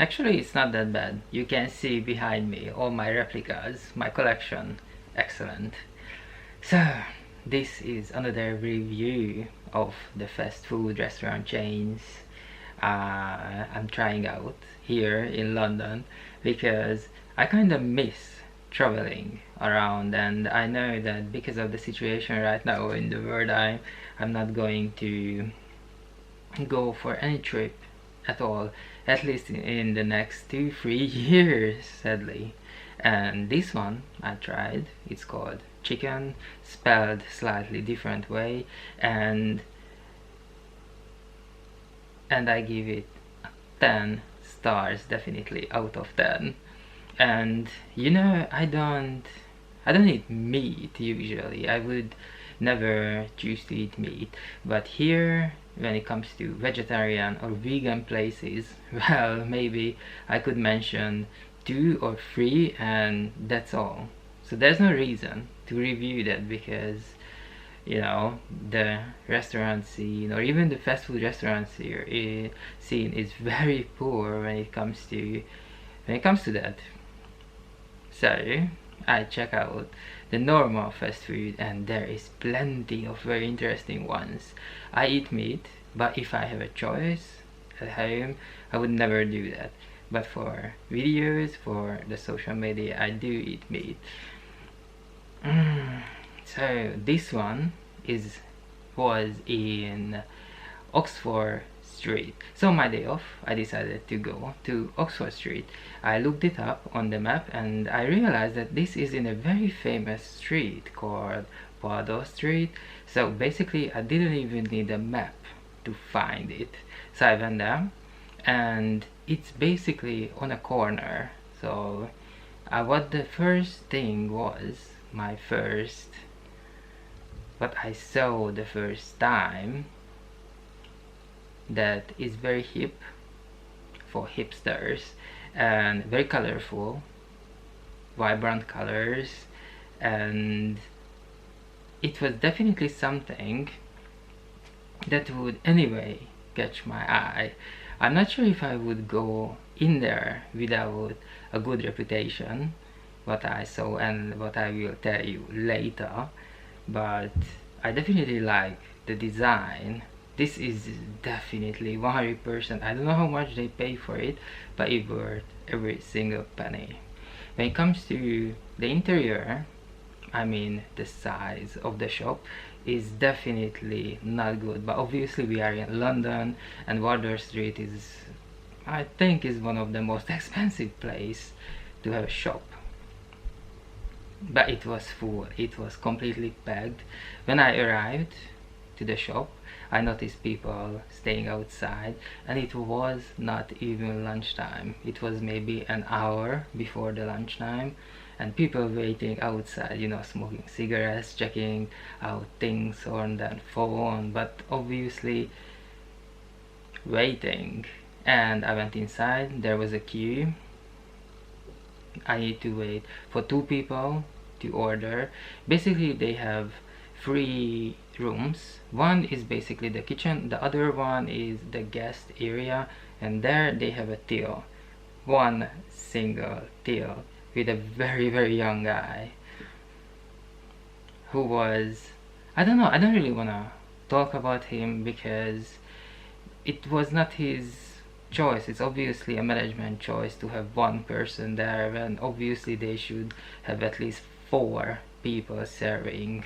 Actually, it's not that bad. You can see behind me all my replicas, my collection. Excellent. So, this is another review of the fast food restaurant chains I'm trying out here in London, because I kind of miss traveling around, and I know that because of the situation right now in the world, I'm not going to go for any trip at all, at least in the next 2-3 years, sadly. And this one I tried, it's called chicken, spelled slightly different way, and I give it 10 stars, definitely out of 10. And you know, I don't eat meat usually. I would never choose to eat meat, but here, when it comes to vegetarian or vegan places, well, maybe I could mention 2 or 3, and that's all. So there's no reason to review that, because you know, the restaurant scene or even the fast food restaurants here scene is very poor when it comes to that. So I check out the normal fast food, and there is plenty of very interesting ones. I eat meat, but if I have a choice at home, I would never do that. But for videos, for the social media, I do eat meat. So this one was in Oxford Street. So my day off, I decided to go to Oxford Street. I looked it up on the map, and I realized that this is in a very famous street called Wardour Street. So basically I didn't even need a map to find it. So I went there, and it's basically on a corner. So what the first thing was, what I saw the first time, that is very hip for hipsters, and very colorful, vibrant colors, and it was definitely something that would anyway catch my eye. I'm not sure if I would go in there without a good reputation, what I saw and what I will tell you later, but I definitely like the design. This is definitely 100%. I don't know how much they pay for it, but it worth every single penny. When it comes to the interior, I mean the size of the shop is definitely not good, but obviously we are in London, and Wardour Street is, I think, is one of the most expensive place to have a shop. But it was full, it was completely packed. When I arrived to the shop, I noticed people staying outside, and it was not even lunchtime. It was maybe an hour before the lunchtime, and people waiting outside, you know, smoking cigarettes, checking out things on their phone, but obviously waiting. And I went inside, there was a queue. I need to wait for 2 people to order. Basically they have 3 rooms. One is basically the kitchen, the other one is the guest area, and there they have a till, one single till, with a very young guy who was, I don't know, I don't really wanna talk about him because it was not his choice. It's obviously a management choice to have one person there, and obviously they should have at least 4 people serving.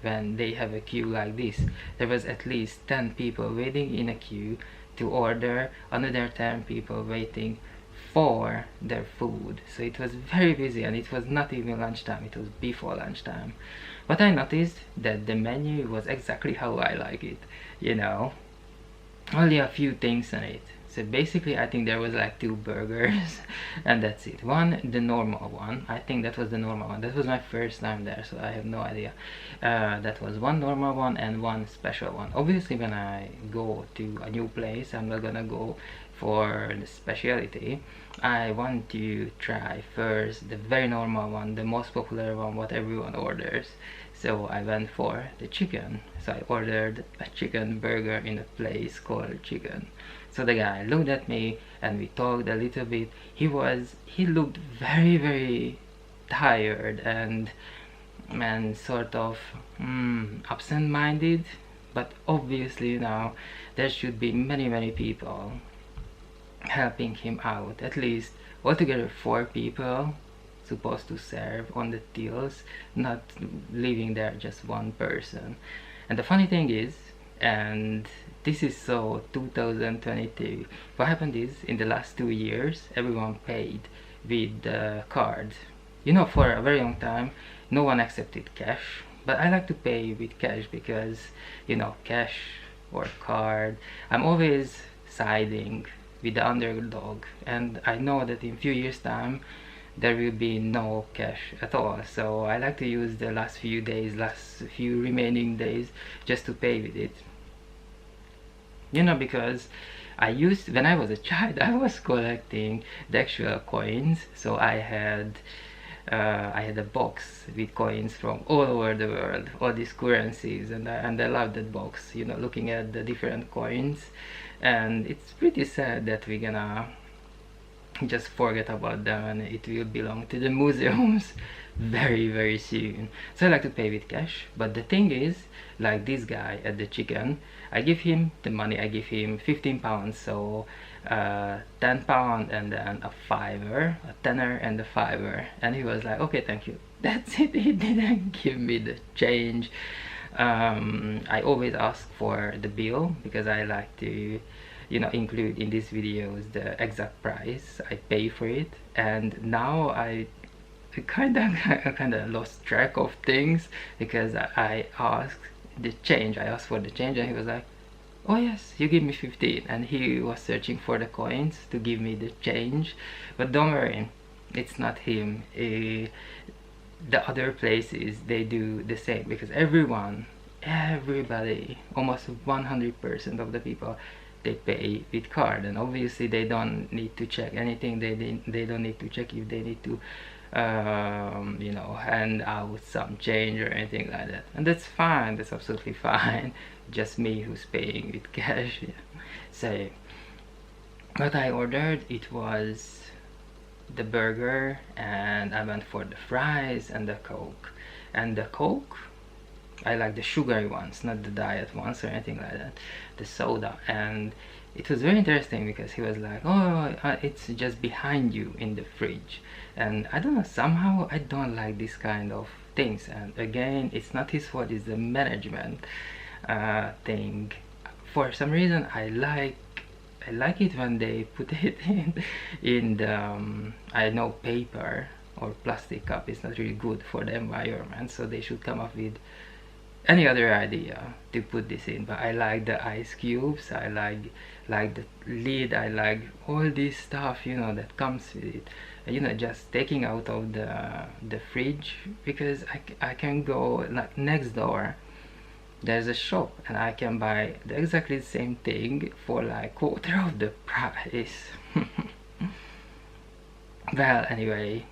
When they have a queue like this, there was at least 10 people waiting in a queue to order, another 10 people waiting for their food. So it was very busy, and it was not even lunchtime, it was before lunchtime. But I noticed that the menu was exactly how I like it, you know, only a few things on it. So basically I think there was like 2 burgers and that's it. One, the normal one, I think that was the normal one. That was my first time there, so I have no idea. That was one normal one and one special one. Obviously when I go to a new place, I'm not gonna go for the specialty. I want to try first the very normal one, the most popular one, what everyone orders. So I went for the chicken. So I ordered a chicken burger in a place called CHIK'N So the guy looked at me and we talked a little bit. He looked very, very tired and sort of absent-minded, but obviously, you know, there should be many, many people helping him out. At least altogether 4 people supposed to serve on the tills, not leaving there just one person. And the funny thing is, and this is so 2022, what happened is in the last 2 years everyone paid with the card. You know, for a very long time no one accepted cash, but I like to pay with cash because, you know, cash or card, I'm always siding with the underdog, and I know that in few years time there will be no cash at all, so I like to use the last few remaining days just to pay with it, you know, because when I was a child I was collecting the actual coins, so I had a box with coins from all over the world, all these currencies, and I love that box, you know, looking at the different coins. And it's pretty sad that we're gonna just forget about them and it will belong to the museums very, very soon. So I like to pay with cash, but the thing is, like this guy at the chicken, I give him the money, I give him 15 pounds, so £10 and then a fiver, a tenner and a fiver, and he was like, okay, thank you. That's it. He didn't give me the change. I always ask for the bill because I like to, you know, include in these videos the exact price I pay for it. And now I kind of lost track of things because I asked for the change, and he was like, oh yes, you give me 15, and he was searching for the coins to give me the change. But don't worry, it's not him. The other places, they do the same, because everybody, almost 100% of the people, they pay with card, and obviously they don't need to check anything. They don't need to check if they need to you know, hand out some change or anything like that, and that's fine. That's absolutely fine. Just me who's paying with cash. Yeah. So what I ordered, it was the burger, and I went for the fries and the Coke. And the Coke, I like the sugary ones, not the diet ones or anything like that, the soda. And it was very interesting because he was like, oh, it's just behind you in the fridge. And I don't know, somehow I don't like this kind of things. And again, it's not his fault, it's the management thing. For some reason I like it when they put it in the I know paper or plastic cup is not really good for the environment, so they should come up with any other idea to put this in. But I like the ice cubes, I like the lid, I like all this stuff, you know, that comes with it, you know, just taking out of the fridge, because I can go like next door, there's a shop, and I can buy exactly the same thing for like quarter of the price. Well, anyway,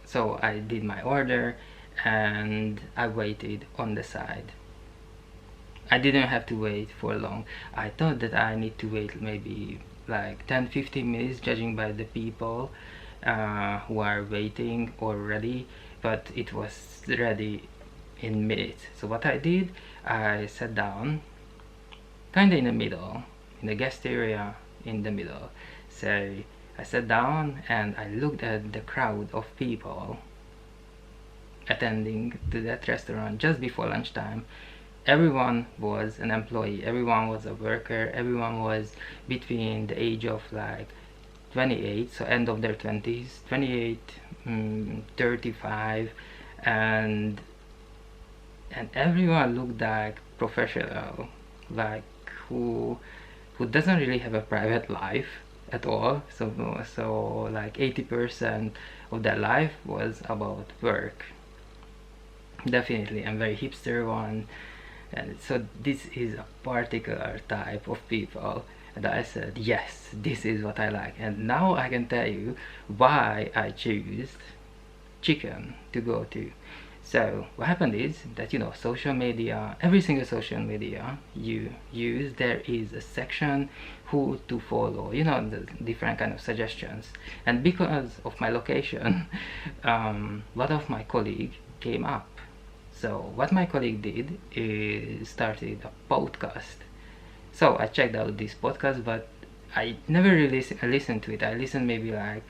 so I did my order and I waited on the side. I didn't have to wait for long. I thought that I need to wait maybe like 10-15 minutes, judging by the people who are waiting already, but it was ready in minutes. So what I did, I sat down kinda in the middle, in the guest area in the middle. So I sat down and I looked at the crowd of people attending to that restaurant just before lunchtime. Everyone was an employee, everyone was a worker, everyone was between the age of like 28, so end of their 20s, 28, 35, and everyone looked like professional, like who doesn't really have a private life at all. So like 80% of their life was about work, definitely, and very hipster one. And so this is a particular type of people, and I said, yes, this is what I like. And now I can tell you why I choose chicken to go to. So what happened is that, you know, social media, every single social media you use, there is a section who to follow, you know, the different kind of suggestions. And because of my location, a lot of my colleague came up. So what my colleague did is started a podcast. So I checked out this podcast, but I never really listened to it. I listened maybe like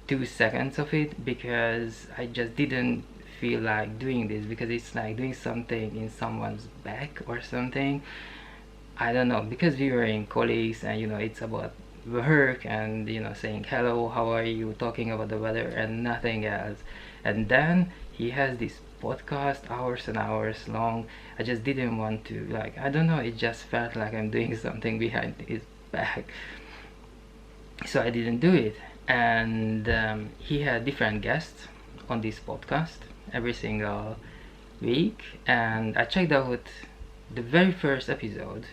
2 seconds of it, because I just didn't feel like doing this, because it's like doing something in someone's back or something. I don't know, because we were in colleagues, and you know, it's about work, and you know, saying hello, how are you, talking about the weather and nothing else. And then he has this podcast, hours and hours long. I just didn't want to, like, I don't know, it just felt like I'm doing something behind his back, so I didn't do it. And he had different guests on this podcast every single week, and I checked out the very first episode.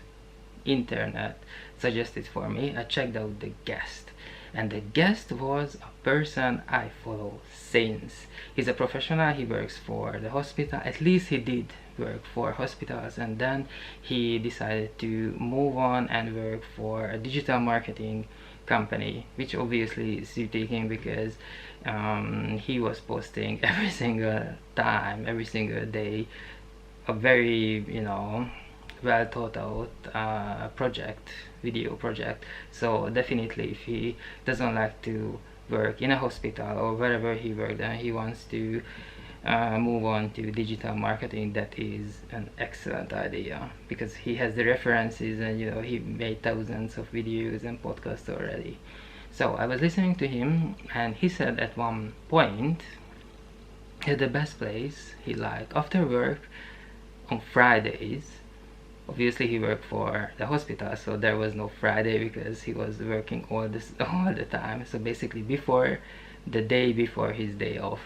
Internet suggested for me. I checked out the guest, and the guest was a person I follow since. He's a professional. He works for the hospital, at least he did work for hospitals, and then he decided to move on and work for a digital marketing company, which obviously is suiting, because he was posting every single time, every single day, a very, you know, well thought out video project. So definitely, if he doesn't like to work in a hospital or wherever he worked, and he wants to move on to digital marketing, that is an excellent idea, because he has the references, and you know, he made thousands of videos and podcasts already. So I was listening to him, and he said at one point that the best place he liked after work on Fridays. Obviously he worked for the hospital, so there was no Friday, because he was working all the time. So basically, before the day before his day off,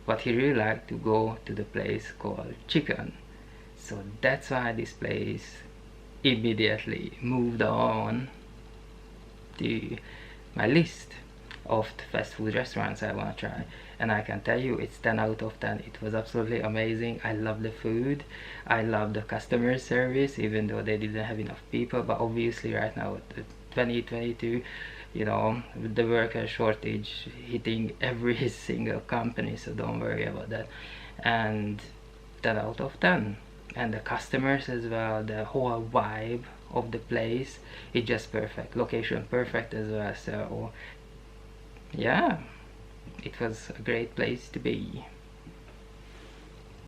what he really liked to go to the place called CHIK'N. So that's why this place immediately moved on to my list of the fast food restaurants I want to try. And I can tell you, it's 10 out of 10. It was absolutely amazing. I love the food, I love the customer service, even though they didn't have enough people. But obviously right now, 2022, you know, with the worker shortage hitting every single company, so don't worry about that. And 10 out of 10. And the customers as well, the whole vibe of the place is just perfect. Location perfect as well. So yeah, it was a great place to be.